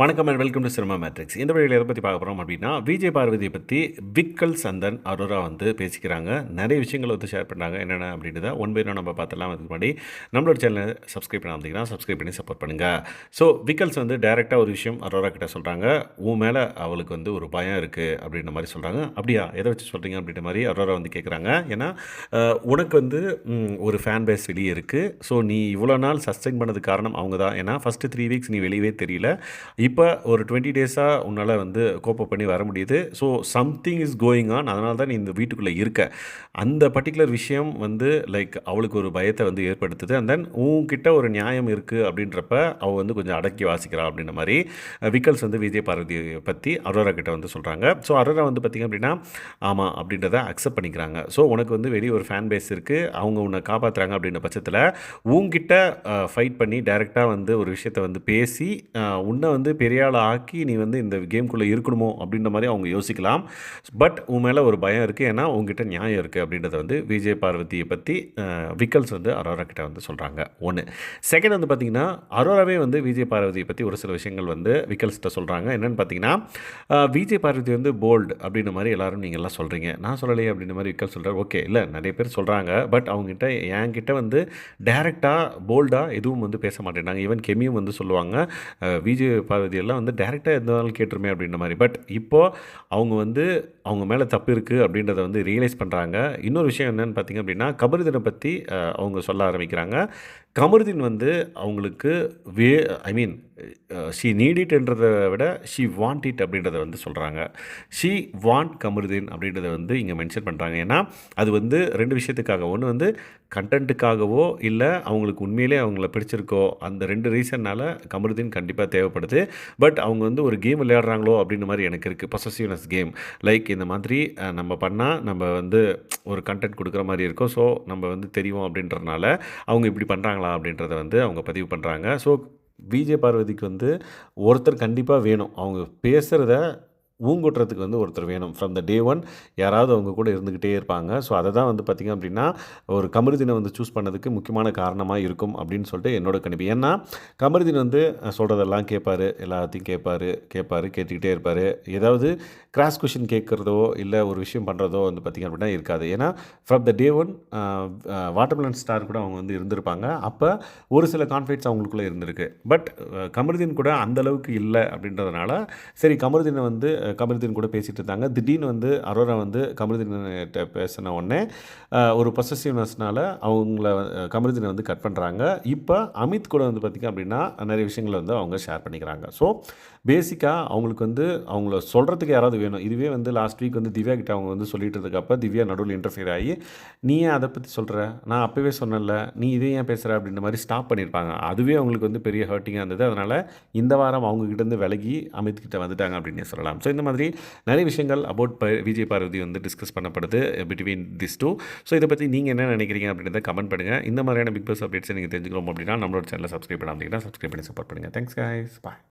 வணக்கம் and welcome to cinema matrix. இந்த வழியில் எதை பற்றி பார்க்க போகிறோம் அப்படின்னா, விஜய் பார்வதியை பற்றி விக்கல் சந்தன் அரோரா வந்து பேசிக்கிறாங்க. நிறைய விஷயங்களை வந்து ஷேர் பண்ணுறாங்க. என்னென்ன அப்படின்றத ஒன் பை ஒன் நம்ம பார்த்துலாம். அதுக்கு முன்னாடி நம்மளோட சேனலை சப்ஸ்கிரைப் பண்ண வந்தீங்கன்னா சப்ஸ்கிரைப் பண்ணி சப்போர்ட் பண்ணுங்கள். ஸோ விக்கல்ஸ் வந்து டைரெக்டாக ஒரு விஷயம் அரோரா கிட்ட சொல்கிறாங்க. உன் மேலே அவளுக்கு வந்து ஒரு பயம் இருக்குது அப்படின்ற மாதிரி சொல்கிறாங்க. அப்படியா, எதை வச்சு சொல்கிறீங்க அப்படின்ற மாதிரி அரோரா வந்து கேட்குறாங்க. ஏன்னா உனக்கு வந்து ஒரு ஃபேன் பேஸ் வெளியே இருக்குது. ஸோ நீ இவ்வளோ நாள் சஸ்டெயின் பண்ணதுக்கு காரணம் அவங்க தான். ஏன்னா ஃபஸ்ட்டு 3 வீக்ஸ் நீ வெளியவே தெரியல. இப்போ ஒரு 20 டேஸாக உன்னால் வந்து கோப்பப் பண்ணி வர முடியுது. So something is going on. அதனால தான் நீ இந்த வீட்டுக்குள்ளே இருக்க. அந்த பர்டிகுலர் விஷயம் வந்து லைக் அவளுக்கு ஒரு பயத்தை வந்து ஏற்படுத்துது. அண்ட் தென் உன்கிட்ட ஒரு நியாயம் இருக்குது அப்படின்றப்ப அவள் வந்து கொஞ்சம் அடக்கி வாசிக்கிறா அப்படின்ற மாதிரி விக்கல்ஸ் வந்து விஜய் பார்வதியை பற்றி அரோரா கிட்ட வந்து சொல்கிறாங்க. ஸோ அரோரா வந்து பார்த்திங்க அப்படின்னா ஆமாம் அப்படின்றத அக்செப்ட் பண்ணிக்கிறாங்க. ஸோ உனக்கு வந்து வெளியே ஒரு ஃபேன் பேஸ் இருக்குது, அவங்க உன்னை காப்பாற்றுறாங்க அப்படின்ற பட்சத்தில் உன்கிட்ட ஃபைட் பண்ணி டைரெக்டாக வந்து ஒரு விஷயத்தை வந்து பேசி உன்னை வந்து பெரிய ஆள் ஆக்கி நீ வந்து இந்த கேம்குள்ளே இருக்கணுமோ அப்படின்ற மாதிரி அவங்க யோசிக்கலாம். பட் உன் மேலே ஒரு பயம் இருக்குது, ஏன்னா உங்ககிட்ட நியாயம் இருக்குது அப்படின்றத வந்து விஜய் பார்வதியை பற்றி விக்கல்ஸ் வந்து அரோரா கிட்ட வந்து சொல்கிறாங்க. ஒன்று. செகண்ட் வந்து பார்த்திங்கன்னா, அரோராவே வந்து விஜய் பார்வதியை பற்றி ஒரு சில விஷயங்கள் வந்து விக்கல்ஸ்கிட்ட சொல்கிறாங்க. என்னென்னு பார்த்தீங்கன்னா, விஜய் பார்வதி வந்து போல்டு அப்படின்ற மாதிரி எல்லோரும் நீங்கள் எல்லாம் சொல்கிறீங்க, நான் சொல்லலையே அப்படின்ற மாதிரி விக்கல் சொல்கிறார். ஓகே, இல்லை நிறைய பேர் சொல்கிறாங்க. பட் அவங்ககிட்ட என்கிட்ட வந்து டைரெக்டாக போல்டாக எதுவும் வந்து பேச மாட்டேங்கிறாங்க. ஈவன் கெமியும் வந்து சொல்லுவாங்க, விஜய் பார்வதி எல்லாம் வந்து டைரெக்டாக எந்த நாள் கேட்டுருமே அப்படின்ற மாதிரி. பட் இப்போது அவங்க வந்து அவங்க மேலே தப்பு இருக்குது அப்படின்றத வந்து ரியலைஸ் பண்ணுறாங்க. இன்னொரு விஷயம் என்னென்னு பார்த்திங்க அப்படின்னா, கமருதீனை பற்றி அவங்க சொல்ல ஆரம்பிக்கிறாங்க. கமருதீன் வந்து அவங்களுக்கு ஐ மீன் ஷி நீட் இட்ன்றதை விட ஷி வாண்ட் இட் அப்படின்றத வந்து சொல்கிறாங்க. ஷி வாண்ட் கமருதீன் அப்படின்றத வந்து இங்கே மென்ஷன் பண்ணுறாங்க. ஏன்னா அது வந்து ரெண்டு விஷயத்துக்காக. ஒன்று வந்து கண்டென்ட்டுக்காகவோ இல்லை அவங்களுக்கு உண்மையிலே அவங்கள பிடிச்சிருக்கோ, அந்த ரெண்டு ரீசன்னால் கமருதீன் கண்டிப்பாக தேவைப்படுது. பட் அவங்க வந்து ஒரு கேம் விளையாடுறாங்களோ அப்படின்ற மாதிரி எனக்கு இருக்குது. பொசசிவ்னஸ் கேம் லைக் இந்த மாதிரி நம்ம பண்ணால் நம்ம வந்து ஒரு கண்டென்ட் கொடுக்குற மாதிரி இருக்கும். ஸோ நம்ம வந்து தெரியும் அப்படின்றதுனால அவங்க இப்படி பண்ணுறாங்களா அப்படின்றத வந்து அவங்க பதிவு பண்ணுறாங்க. ஸோ விஜய் பார்வதிக்கு வந்து ஒருத்தர் கண்டிப்பாக வேணும். அவங்க பேசுகிறத ஊங்குட்டுறதுக்கு வந்து ஒருத்தர் வேணும். ஃப்ரம் த டே ஒன் யாராவது அவங்க கூட இருந்துக்கிட்டே இருப்பாங்க. ஸோ அதை தான் வந்து பார்த்திங்க அப்படின்னா ஒரு கமருதீனை வந்து சூஸ் பண்ணதுக்கு முக்கியமான காரணமாக இருக்கும் அப்படின்னு சொல்லிட்டு என்னோட கணிப்பு. ஏன்னா கமருதீன் வந்து சொல்கிறதெல்லாம் கேட்பார், எல்லாத்தையும் கேட்டுக்கிட்டே இருப்பார். ஏதாவது கிராஸ் கொஷின் கேட்குறதோ இல்லை ஒரு விஷயம் பண்ணுறதோ வந்து பார்த்திங்க அப்படின்னா இருக்காது. ஏன்னா from the day one watermelon star கூட அவங்க வந்து இருந்திருப்பாங்க. அப்போ ஒரு சில கான்ஃப்ளிக்ட்ஸ் அவங்களுக்குள்ளே இருந்திருக்கு. பட் கமருதீன் கூட அந்தளவுக்கு இல்லை அப்படின்றதுனால சரி கமருதீன் கூட பேசிகிட்டு இருந்தாங்க. திடீர்னு வந்து அரோரா வந்து கமருதீன்கிட்ட பேசின உடனே ஒரு பொசசிவ்னஸ்னால் அவங்கள கமருதீனை வந்து கட் பண்ணுறாங்க. இப்போ அமித் கூட வந்து பார்த்திங்க அப்படின்னா நிறைய விஷயங்களை வந்து அவங்க ஷேர் பண்ணிக்கிறாங்க. ஸோ பேசிக்காக அவங்களுக்கு வந்து அவங்கள சொல்கிறதுக்கு யாராவது வேணும். இதுவே வந்து லாஸ்ட் வீக் வந்து திவ்யா கிட்ட அவங்க வந்து சொல்லிட்டு இருந்ததுக்கப்போ திவ்யா நடுவில் இன்டர்ஃபியர் ஆகி, நீ ஏன் அதை பற்றி சொல்கிற, நான் அப்போவே சொன்னேன்ல, நீ இதே ஏன் பேசுகிற அப்படின்ற மாதிரி ஸ்டாப் பண்ணியிருப்பாங்க. அதுவே அவங்களுக்கு வந்து பெரிய ஹர்ட்டிங்காக இருந்தது. அதனால் இந்த வாரம் அவங்ககிட்டேருந்து விலகி அமித் கிட்ட வந்துட்டாங்க அப்படின்னு சொல்லலாம். ஸோ இந்த மாதிரி நிறைய விஷயங்கள் அபவுட் விஜய் பார்வதி வந்து டிஸ்கஸ் பண்ணப்படுது பிட்வீன் திஸ் டூ. ஸோ இதை பற்றி நீங்கள் என்ன நினைக்கிறீங்க அப்படின்றத கமெண்ட் பண்ணுங்கள். இந்த மாதிரியான பிக் பாஸ் அப்டேட்ஸை நீங்கள் தெரிஞ்சுக்கணும் அப்படின்னா நம்மளோட சேனலை சப்ஸ்கிரைப் பண்ணாமல் சப்ஸ்கிரைப் பண்ணி சப்போர்ட் பண்ணுங்கள். தேங்க்ஸ் கைஸ், பாய்.